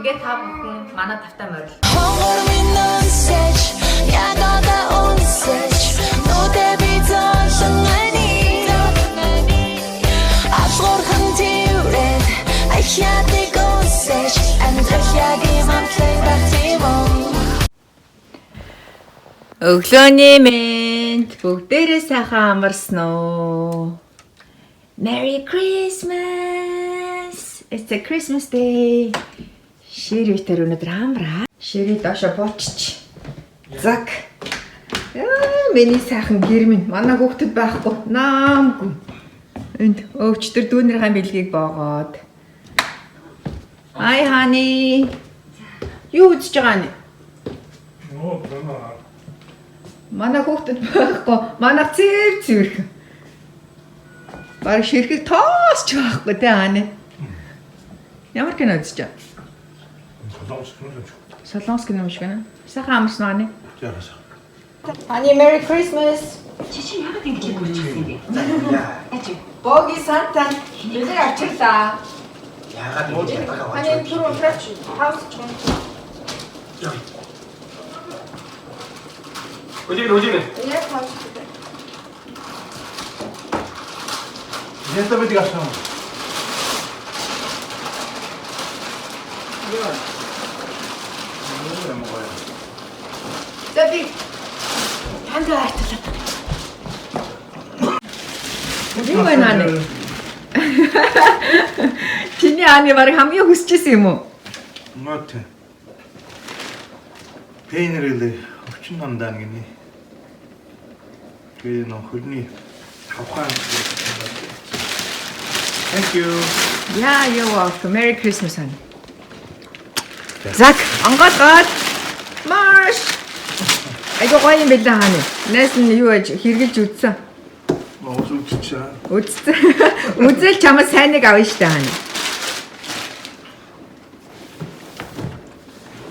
ингээд та бүхэн манай тавтай морил. Өглөөний мэнд бүгдээрээ сайхан амарсан уу? Merry Christmas! It's a Christmas day. Шири тэр өнөдөр амраа. Шири доошо буучч. Зак. Миний сайхан гэр минь манай хүүхдэд байхгүй. Наамгүй. Энд өвчтөр дүүнэрийн бэлгийг боогоод. Hi honey. Юу үзэж байгаа нь? Манай хүүхдэд байхгүй. Манай цэвэрхэн. Бараг ширхэг тоосч байхгүй те хааны. Ямар кино үзэж байгаа? Солонгос кино юм шиг байна. Сайхан амарсан хааны. Honey, Merry Christmas. Чи яагаад ингэж гүйлчихсэн юм бэ? Боги Санта бэлэг авчирлаа. Яагаад ингэж байгаа вэ? Хааны түрүү унтраач хаусч гоо. Өдөрт. Яг хаусч. Яста битгий авсан. Тэби ханга айталаа. Юу байна нэ? Чиний ааны барыг хамгийн хүсчихсэн юм уу? Мат. Пейнерэлээ өвчин намдаан гинэ. Тэгээ нөх хөлний тавхан. Thank you. Yeah, you're welcome. Merry Christmas, honey. Зак, онгоолгоод. Марш. Айгуу гоё юм билээ хааны. Найс нь юу аж хэргэлж үдсэн. Моос үтчээ. Үдсэн. Үзэл чамаас сайныг авна штэ хааны.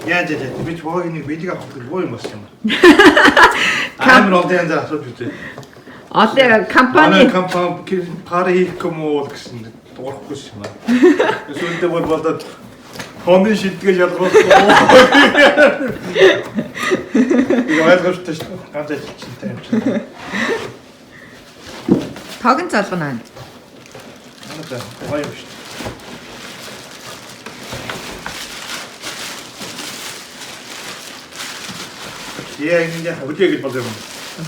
Яаж би чойны бэлэг авах гэж боо юм болсон юм. Амар олон янзаар асууж үзээ. Олон компани пари хийх юм уу гэсэн дуурахгүй юм аа. Эсвэл бол бодоод хоны шидгээ ялгуулсан. Яагаад гэж тест ганц хэлчихсэн юм чинь. Тогон залгана. Анаа гоё шүү. Яа ингэ хөдөө гэж бодсон юм.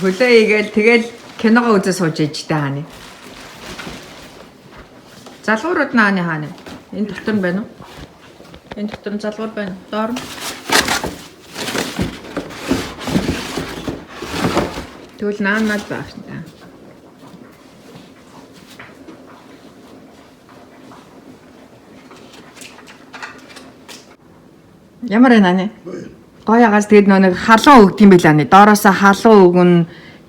Хөлөө игээл тэгэл киногоо үзэж сууж ээж та хааны. Залгуурууд нааны хааны. Энэ дотор нь байна уу? Энэ дотор нь залгуур байна. Доор нь. Тэгвэл наанаад байх юм та. Ямар байна нэ? Гоё агаас тэгээд нэг халуун өгд юм билаа нэ. Доороосоо халуун өгөн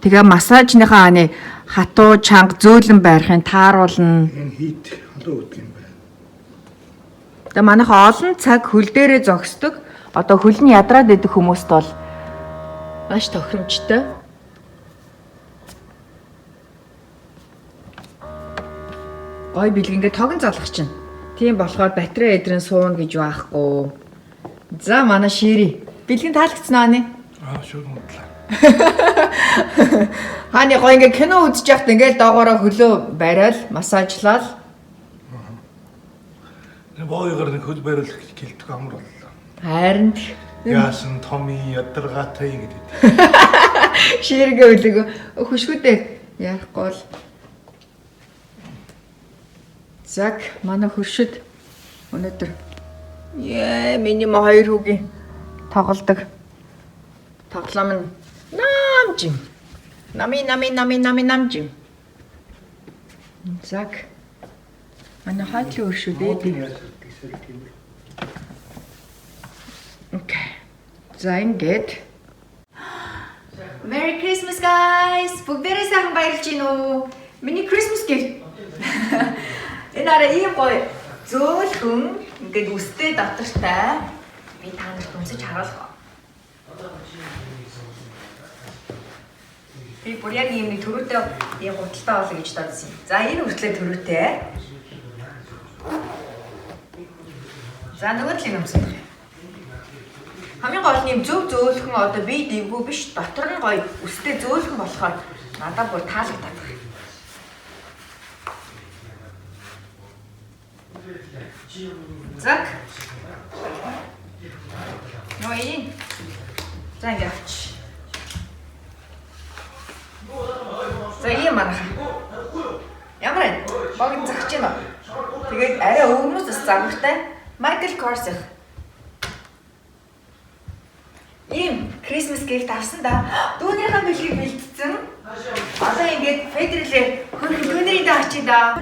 тэгээ массажныхаа хааны хатуу чанга зөөлөн байрахын тааруулна. Энэ хийт халуун өгдөг юм байна. Тэгээ манайха олон цаг хөл дээрээ зогсдог. Одоо хөл нь ядраад идэх хүмүүст бол маш тохиромжтой. Гой бэлэг ингээд тогон залгах чинь. Тийм болохоор батарей эдрэн суuna гэж байхгүй. За манай шири. Бэлгийн таалагдсан аа нэ? Шууд муудлаа. Хааны гоо ингээ кино үзэж яхад ингээл доогоороо хөлөө барайл, массажлал. Боёгоор нэг хөл бариул гэлдэг амар боллоо. Харин Яасан Томи ядаргаатай гэдэг. ширгээ үлэг хөшгүүдээ яахгүй бол. Зак манай хөршөд өнөөдөр миний хоёр хүүгийн тоглодог. Тоглоом нь намжим. Намжим. Зак. Манай хаатлын өршүүдээ. Окей. За ингээд. Merry Christmas guys. Бүгдээрээ сайхан баярлж гин үү? Миний Christmas gift. Энэ арай ийм гоё зөөлхөн ингээд үстэй дотортой. Би та нарт өмсөж харуулах. Би бүр яг ийм нэг төрөөтэй ийм худалдаа болоо гэж бодсон юм. За энэ хүртлээр төрөөтэй. За нөгөө талыг юмсах. Хамгийн гол нь юм зөв зөөлхөн одоо бие дэвгүй биш дотор нь гоё өстэй зөөлхөн болохоор надад бүр таалагдаад байна. Зак. Ноён. За ингэ авч. За ийм манайха. Ямар вэ? Богино загч юм аа. Тэгээд арай өвгнөөс бас загвартай Michael Kors. Ийм Christmas gift авсан да. Дүүнийхэн бэлгийг бэлдсэн. Одоо ингээд Федрэлээ хөрх дүүнэрийн даа очие да.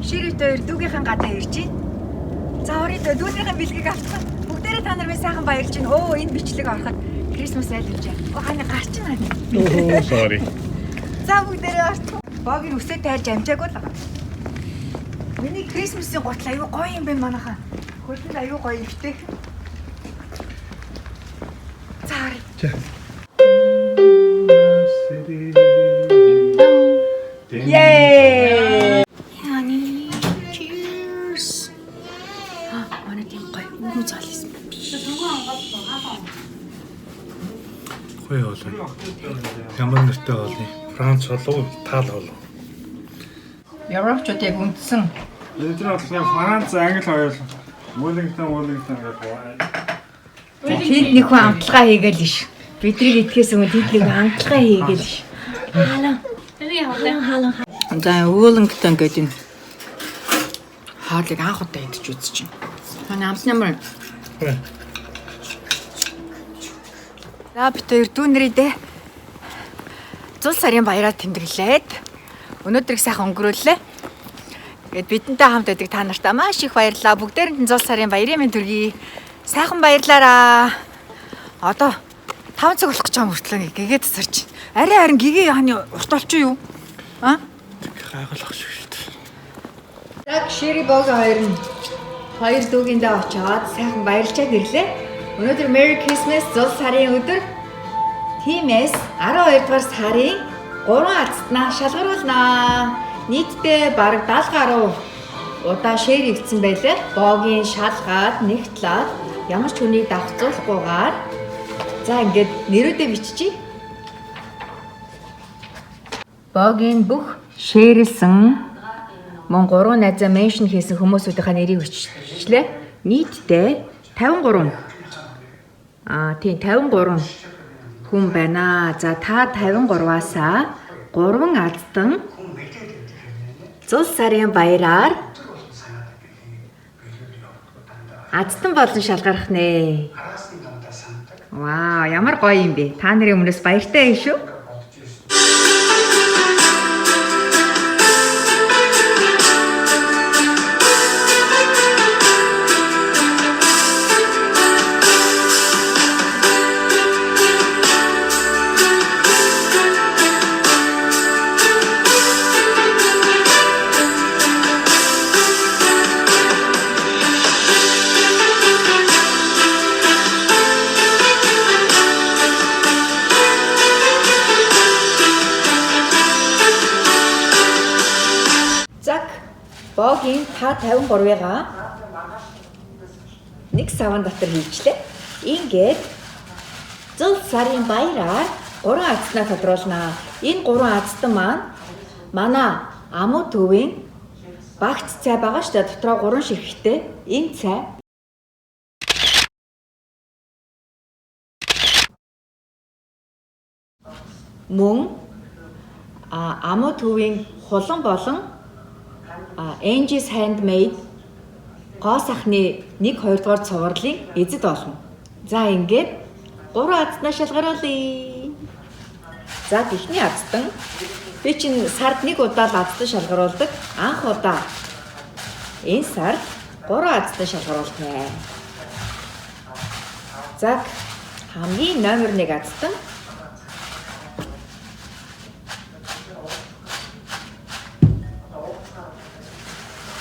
Ширүүтэй дүүгийнхэн гадаа ирж байна. За орой дүүнийхэн бэлгийг авсан. Бүгдээрээ та нар минь сайхан баярлж байна. Өө энэ бичлэг ороход Christmas айлж байна. Оо хань гарч байна. Оо sorry. За бүгдээрээ орсон. Богийн үсээ тайрж амжаагүй л. Миний Christmas-ийн гутал аюу гоё юм байна манайхаа. Хөлөнд аюу гоё ихтэй. Цаар. Yay! Яни. Cheers. Манай тийм гоё өрөө залсан. Гоё болоо. Ямар нэртэй болоо. Франц болов таал болов. Европчууд яг үндсэн. Энэ тэр бол Франц, Англи хоёр Wellington гэдэг байна. Тэд нэг хүн амтлагаа хийгээл ш. Бидний итгэхээс өмнө тэд нэг амтлагаа хийгээл ш. Хаалаа. За Wellington гэдэг энэ хаалыг анх удаа идэж үзэж байна. Манай амт нэмэр. За битэр дүүнэрээ дэ. Зул сарын баяраар тэмдэглээд өнөөдрийг сайхан өнгөрүүллээ. Гэт бидэнтэй хамт байдаг та нартай маш их баярлалаа. Бүгдээрэнд нь зул сарын баярын мэнд хүргэе. Сайхан баярлаараа. Одоо 5 цаг болох гэж байгаа мөртлөө гэгээд тасарч. Арай харин гэгээ яханы урт болчих юу? Аа? Гайхалах шиг шүү дээ. Яг Шири бог хоёр нь хоёр дүүгиндээ очиод сайхан баярлчаад ирлээ. Өнөөдөр Merry Christmas зул сарын өдөр. Тиймээс 12 дугаар сарын 3 азтнаа шалгаруулнаа. Нийтдээ бараг 70 гаруй удаа шеэр хийгдсэн байлаа. Богийн шалгаад, нэгтлаад ямар ч хүнийг давхцуулахгүйгээр за ингээд нэрүүдээ биччихье. Богийн бүх шеэрлсэн мөн 3 найзаа меншн хийсэн хүмүүсүүдийнхээ нэрийг биччихлээ. Нийтдээ 53. Тийм 53 хүн байна. За та 53-аасаа 3 аздан зул сарын баяраар аздан болон шалгарах нэ. Вау, ямар гоё юм бэ? Та нарын өмнөөс баяртай шүү. Богийн та 53-ыгаа нэг саван дотор хийчлээ. Ингээд зул сарын баяраар 3 азтнаа тодруулнаа. Энэ 3 азтан маань манай Амуу төвийн багц цай байгаа шүү дээ. Дотроо 3 ширхэгтэй. Энэ цай мөн Амуу төвийн хулан болон Angie's Handmade гоо сахны 1-2 дугаар цувралын эзэд болно. За ингээд 3 азтнаа шалгаруулъя. За эхний азтан би чинь сард 1 удаа л азтан шалгаруулдаг. Анх удаа энэ сард 3 азтан шалгаруулах нэ. За хамгийн номер 1 азтан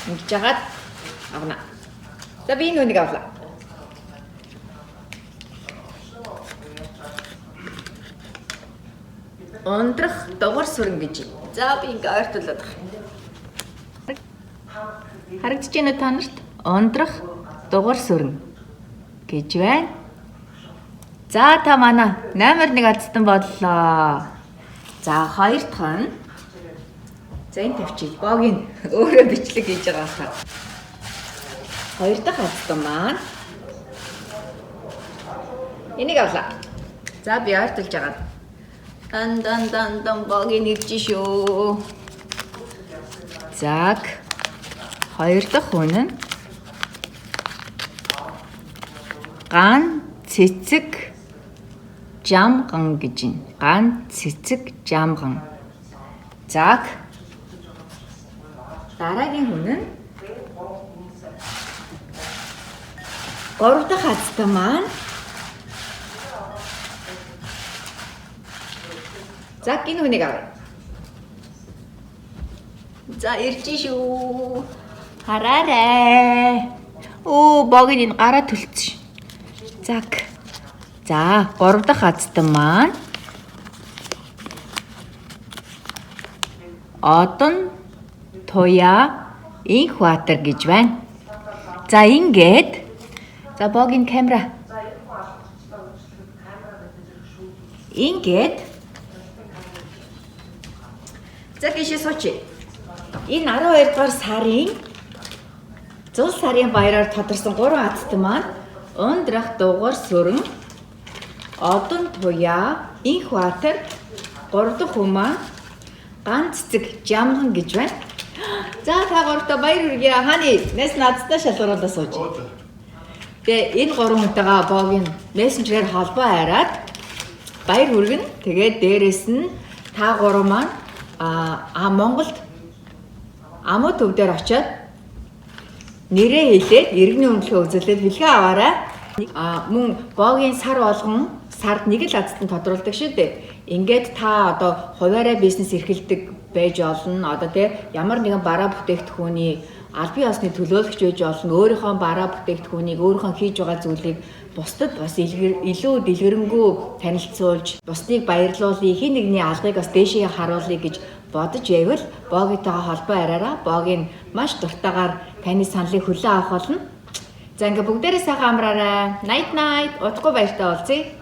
ингэж жагаад авна. За би нүг авлаа. Ондрох дугур сүрэн гэж. За би ингээ ойртуулаад байна. Харагдаж байна уу та нарт? Ондрох дугар сүрэн гэж байна. За та манай номер 1 азтан боллоо. За хоёр дахь нь за энэ тавьчих. Богийн өөрөө бичлэг хийж байгаа хаа. Хоёр дахь азтан маань энийг авлаа. За би артулж байгаа. Дан богийн ирж шүү. За хоёр дахь хүн нь ган цэцэг жамган гэж байна. Ган цэцэг жамган. За дараагийн хүн нь гурав дахь азтан маань за энэ хүнийг авъя. За ирж шүү. Хараарай. Оо богийн энэ гараа төлцсөн. За гурав дахь азтан маань одон туя инхватер гэж байна. За ингээд за богийн камера. Ингээд за гişээ сууч. Энэ 12 дугаар сарын зул сарын баяраар тодорсон 3 азтан маань өндрах дугаар сүрэн одон туя инхватер 3 дахь хүн маань ган цэцэг жамган гэж байна. За та гуравтаа баяр хүргэе. Хааны нэс надтай шалгаруулаа сууж. Тэгээ энэ 3 хүнтэйгээ богийн мессенжерээр холбоо хараад баяр хүргэн. Тэгээд дээрэс нь та 3 маань Монголд амуу төв дээр очиод нэрээ хэлээд иргэний үнэлгээ үзүүлээд бэлгээ аваарай. Мөн богийн сар болгон сард нэг л азтан тодруулдаг шүү дээ. Ингээд та одоо хуваарай бизнес эрхэлдэг байж олно. Одоо тий ямар нэгэн бараа бүтээгдэхүүний аль бие усны төлөөлөгч байж олно. Өөрийнхөө бараа бүтээгдэхүүнийг өөрийнхөө хийж байгаа зүйлийг бусдад бас илүү дэлгэрэнгүй танилцуулж, бусдыг баярлуулъя, хин нэгний алгыг бас дээшээ харуулъя гэж бодож байвал богитойгоо холбоо хараараа. Богийн маш дуртайгаар таны саналыг хүлээн авах болно. За ингээ бүгдээрээ сайхан амраарай. Night удахгүй баяртай уулзъя.